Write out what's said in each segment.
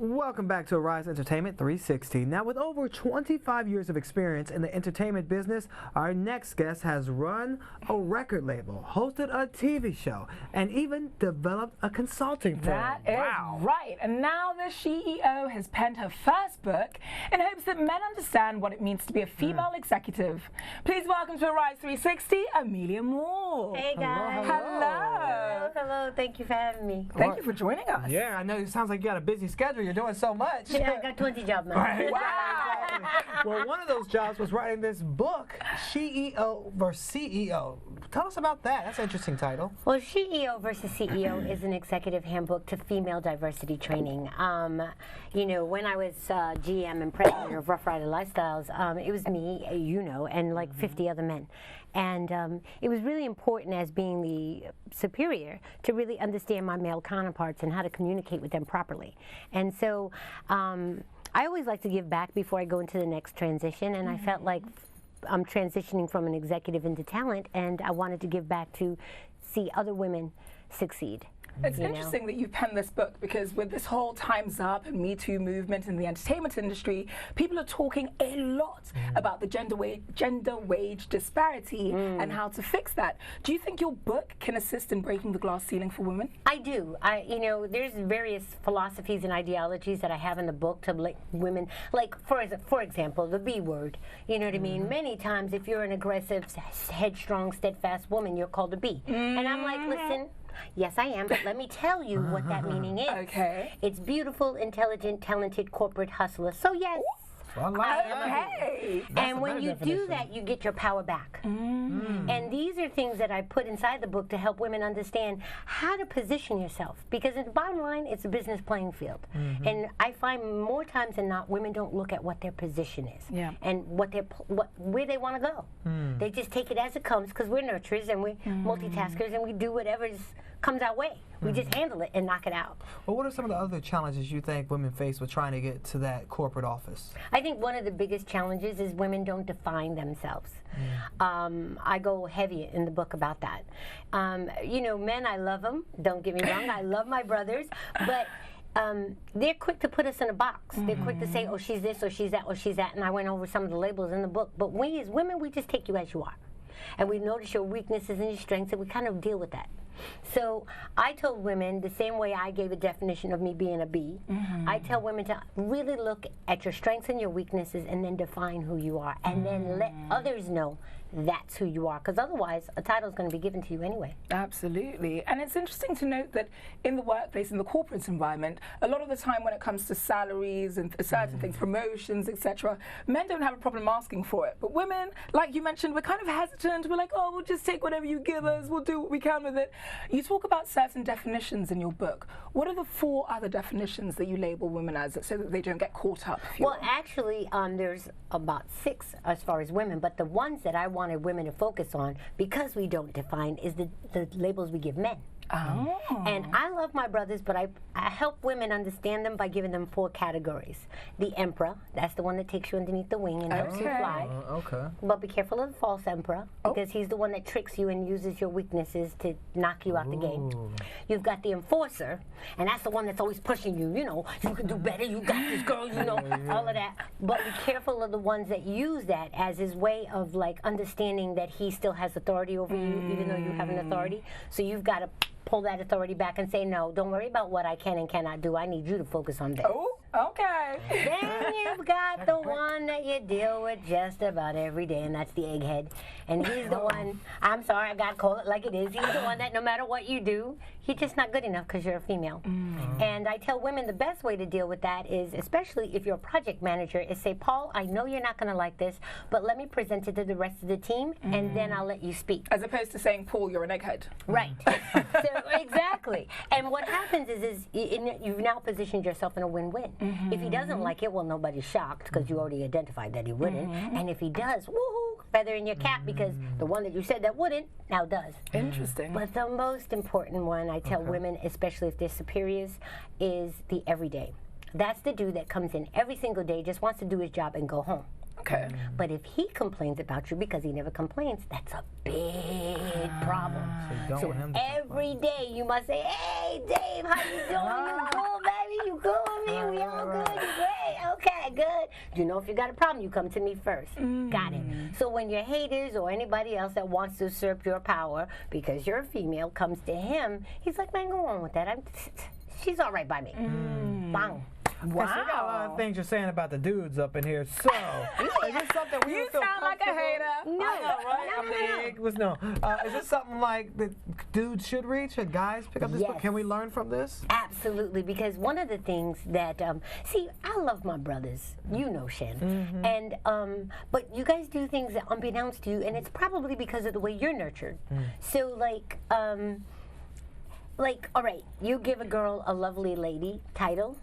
Welcome back to Arise Entertainment 360. Now, with over 25 years of experience in the entertainment business, our next guest has run a record label, hosted a TV show, and even developed a consulting firm. That is right. And now the SheEO has penned her first book in hopes that men understand what it means to be a female executive. Please welcome to Arise 360, Amelia Moore. Hey guys. Hello. Hello. Thank you for having me. Thank you for joining us. Yeah, I know it sounds like you got a busy schedule. You're doing so much. Yeah, I got 20 jobs now. Right. Wow. Well, one of those jobs was writing this book, SheEO Vs CEO. Tell us about that. That's an interesting title. Well, SheEO Vs CEO is an executive handbook to female diversity training. You know, when I was GM and president of Rough Rider Lifestyles, it was me, and like 50 other men. And it was really important as being the superior to really understand my male counterparts and how to communicate with them properly. And so I always like to give back before I go into the next transition, and I felt like I'm transitioning from an executive into talent, and I wanted to give back to see other women succeed. It's interesting that you've penned this book because with this whole Time's Up and Me Too movement in the entertainment industry, people are talking a lot about the gender wage disparity and how to fix that. Do you think your book can assist in breaking the glass ceiling for women? I do. There's various philosophies and ideologies that I have in the book to like women, like for example, the B word. You know what I mean? Many times, if you're an aggressive, headstrong, steadfast woman, you're called a B. And I'm like, listen. Yes, I am, but let me tell you what that meaning is. Okay. It's beautiful, intelligent, talented, corporate hustler. So yes. Well, Okay. And when you do that, you get your power back. And these are things that I put inside the book to help women understand how to position yourself. Because in the bottom line, it's a business playing field. And I find more times than not, women don't look at what their position is and where they want to go. They just take it as it comes because we're nurturers and we're multitaskers and we do whatever comes our way. We just handle it and knock it out. Well, what are some of the other challenges you think women face with trying to get to that corporate office? I think one of the biggest challenges is women don't define themselves. I go heavy in the book about that. Men, I love them. Don't get me wrong. I love my brothers, but they're quick to put us in a box. They're quick to say, oh, she's this, or she's that, or she's that. And I went over some of the labels in the book. But we as women, we just take you as you are. And we notice your weaknesses and your strengths, and we kind of deal with that. So I told women, the same way I gave a definition of me being a B, I tell women to really look at your strengths and your weaknesses and then define who you are. And then let others know that's who you are. Because otherwise, a title is going to be given to you anyway. Absolutely. And it's interesting to note that in the workplace, in the corporate environment, a lot of the time when it comes to salaries and certain things, promotions, etc., men don't have a problem asking for it. But women, like you mentioned, we're kind of hesitant. We're like, oh, we'll just take whatever you give us. We'll do what we can with it. You talk about certain definitions in your book. What are the 4 other definitions that you label women as so that they don't get caught up? Well, actually, there's about 6 as far as women, but the ones that I wanted women to focus on, because we don't define, is the labels we give men. And I love my brothers, but I help women understand them by giving them 4 categories. The emperor, that's the one that takes you underneath the wing and helps you fly. But be careful of the false emperor, because he's the one that tricks you and uses your weaknesses to knock you out the game. You've got the enforcer, and that's the one that's always pushing you, you can do better, you got this girl, all of that. But be careful of the ones that use that as his way of like understanding that he still has authority over you, even though you have an authority. So you've got to pull that authority back and say, no, don't worry about what I can and cannot do. I need you to focus on that. Oh, okay. Then you've got the one that you deal with just about every day, and that's the egghead. And he's the one, I'm sorry, I got to call it like it is. He's the one that no matter what you do, you're just not good enough because you're a female. And I tell women the best way to deal with that is, especially if you're a project manager, is say, Paul, I know you're not going to like this, but let me present it to the rest of the team, and then I'll let you speak. As opposed to saying, Paul, you're an egghead. Right. So, exactly. And what happens is you've now positioned yourself in a win-win. If he doesn't like it, well, nobody's shocked because you already identified that he wouldn't. And if he does, woohoo, feather in your cap, because the one that you said that wouldn't now does. Interesting. But the most important one I tell women, especially if they're superiors, is the everyday. That's the dude that comes in every single day, just wants to do his job and go home. Okay. But if he complains about you because he never complains, that's a big problem. So every day you must say, hey, Dave, how you doing? You cool, baby? You cool with me? We all good. You know, if you got a problem, you come to me first. Got it. So when your haters or anybody else that wants to usurp your power because you're a female comes to him, he's like, man, go on with that. She's all right by me. Bang. Wow. Okay, so we got a lot of things you're saying about the dudes up in here. So, is this something we You feel sound like a hater. No, I know, right? no. Is this something like that dudes should read? Should guys pick up this book? Can we learn from this? Absolutely, because one of the things that, see, I love my brothers, you know, Shen, and, but you guys do things that unbeknownst to you, and it's probably because of the way you're nurtured. So, like, all right, you give a girl a lovely lady title,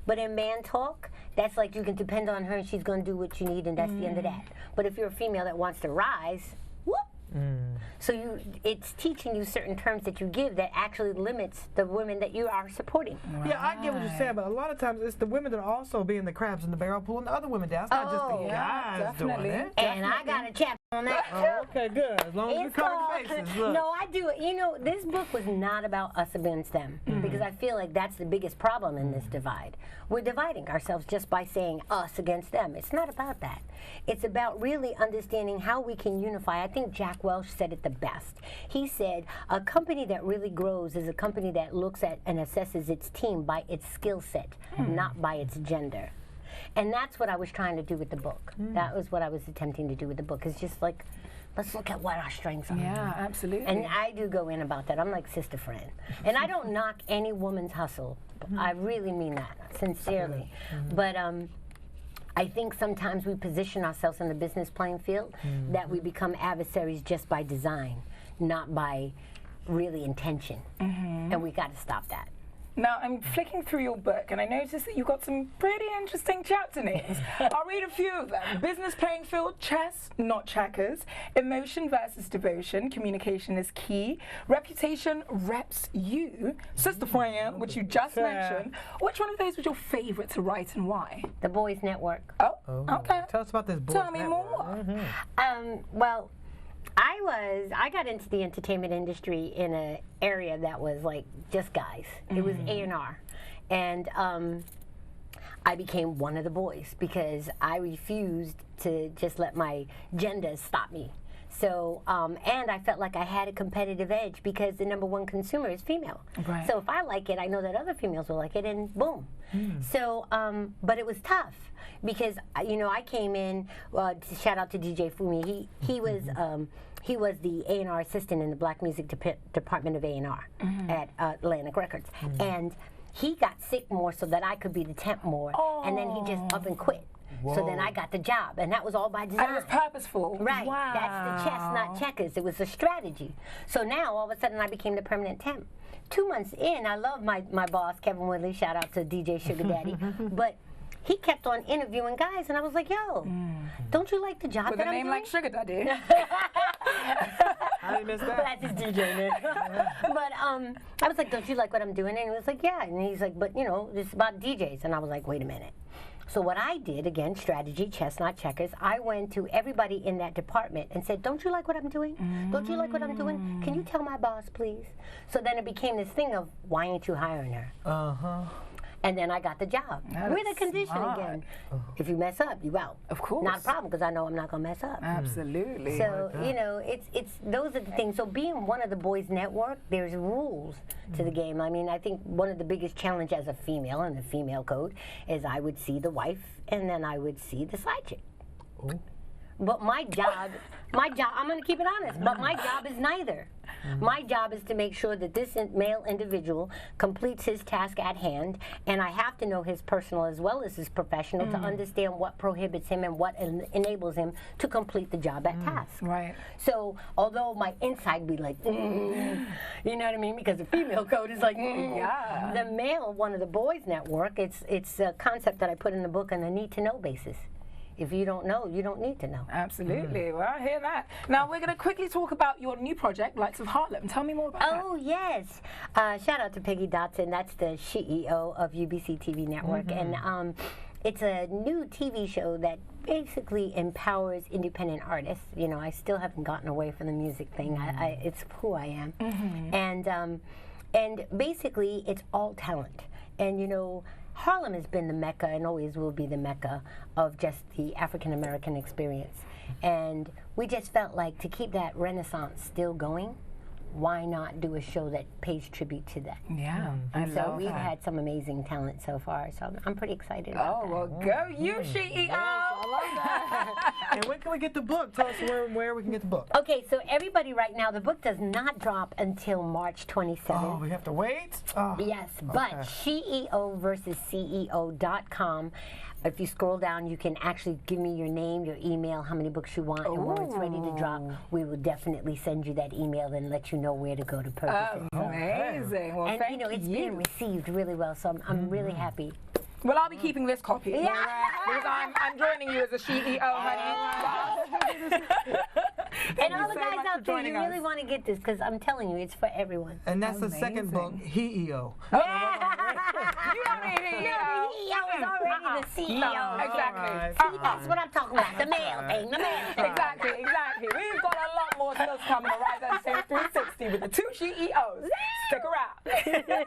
but in man talk, that's like you can depend on her and she's going to do what you need, and that's the end of that. But if you're a female that wants to rise, whoop. So it's teaching you certain terms that you give that actually limits the women that you are supporting. Yeah, I get what you're saying, but a lot of times it's the women that are also being the crabs in the barrel pulling the other women down. It's not just the guys doing it. And I got a chapter on that. Okay, good. As long as we cover the bases. Look. No, I do. You know, this book was not about us against them, because I feel like that's the biggest problem in this divide. We're dividing ourselves just by saying us against them. It's not about that. It's about really understanding how we can unify. I think Jack Welch said it the best. He said, a company that really grows is a company that looks at and assesses its team by its skill set, not by its gender. And that's what I was trying to do with the book. That was what I was attempting to do with the book. It's just like, let's look at what our strengths are. Yeah, absolutely. And I do go in about that. I'm like sister friend. And I don't knock any woman's hustle. I really mean that, sincerely. But I think sometimes we position ourselves in the business playing field that we become adversaries just by design, not by really intention. And we got to stop that. Now, I'm flicking through your book, and I noticed that you've got some pretty interesting chapter names. I'll read a few of them. Business playing field, chess, not checkers. Emotion versus devotion, communication is key. Reputation reps you. Sister friend, which you just mentioned. Which one of those was your favorite to write and why? The Boys Network. Oh, okay. Tell us about this book. Tell me more. Well, I got into the entertainment industry in an area that was like just guys. It was A&R. And I became one of the boys because I refused to just let my gender stop me. So, and I felt like I had a competitive edge because the #1 consumer is female. Right. So if I like it, I know that other females will like it, and boom. So, but it was tough because, you know, I came in, shout out to DJ Fumi, he was the A&R assistant in the Black Music Department of A&R at Atlantic Records. And he got sick more so that I could be the temp more, and then he just up and quit. So then I got the job, and that was all by design. And it was purposeful. Right. Wow. That's the chess, not checkers. It was a strategy. So now, all of a sudden, I became the permanent temp. 2 months in, I love my boss, Kevin Woodley. Shout out to DJ Sugar Daddy. But he kept on interviewing guys, and I was like, yo, don't you like the job With that a I'm name doing? like Sugar Daddy. I didn't miss that. But that's his DJ name. But I was like, don't you like what I'm doing? And he was like, yeah. And he's like, but, you know, it's about DJs. And I was like, wait a minute. So what I did, again, strategy, chess, not checkers, I went to everybody in that department and said, don't you like what I'm doing? Don't you like what I'm doing? Can you tell my boss, please? So then it became this thing of, why ain't you hiring her? And then I got the job. With a condition again. If you mess up, you out. Of course. Not a problem, because I know I'm not going to mess up. Absolutely. So, you know, it's those are the things. So being one of the boys network, there's rules to the game. I mean, I think one of the biggest challenge as a female in the female code is I would see the wife and then I would see the side chick. But my job, I'm going to keep it honest, but my job is neither. My job is to make sure that this male individual completes his task at hand, and I have to know his personal as well as his professional to understand what prohibits him and what enables him to complete the job at task. Right. So, although my inside be like, you know what I mean? Because the female code is like, Yeah. The male, one of the boys network, it's a concept that I put in the book on a need-to-know basis. If you don't know, you don't need to know. Absolutely. Well, I hear that. Now, we're going to quickly talk about your new project, Lights of Harlem. Tell me more about that. Oh, yes. Shout out to Peggy Dotson. That's the SheEO of UBC TV Network. And it's a new TV show that basically empowers independent artists. You know, I still haven't gotten away from the music thing. It's who I am. And basically, it's all talent. And, you know, Harlem has been the mecca and always will be the mecca of just the African American experience. And we just felt like to keep that renaissance still going, why not do a show that pays tribute to that? Yeah, So we've had some amazing talent so far, so I'm pretty excited about that. well, go you, SheEO! I love that. And when can we get the book? Tell us where we can get the book. Okay, so everybody right now, the book does not drop until March 27th. Oh, we have to wait? Oh. Yes, but SheEO Vs CEO.com. If you scroll down, you can actually give me your name, your email, how many books you want, and when it's ready to drop, we will definitely send you that email and let you know where to go to purchase it. Amazing. Well, And thank it's been received really well, so I'm really happy. Well, I'll be keeping this copy. Yeah. Because I'm joining you as a SheEO, honey. And all the so guys much out for there, joining you really us. want to get this, because I'm telling you, it's for everyone. And that's the second book, HeEO. You don't need CEO is already the CEO. No, exactly. See, that's what I'm talking about, the male thing, the male thing. Exactly. We've got a lot more skills coming. Rise and Save 360 with the two SheEOs. Stick around.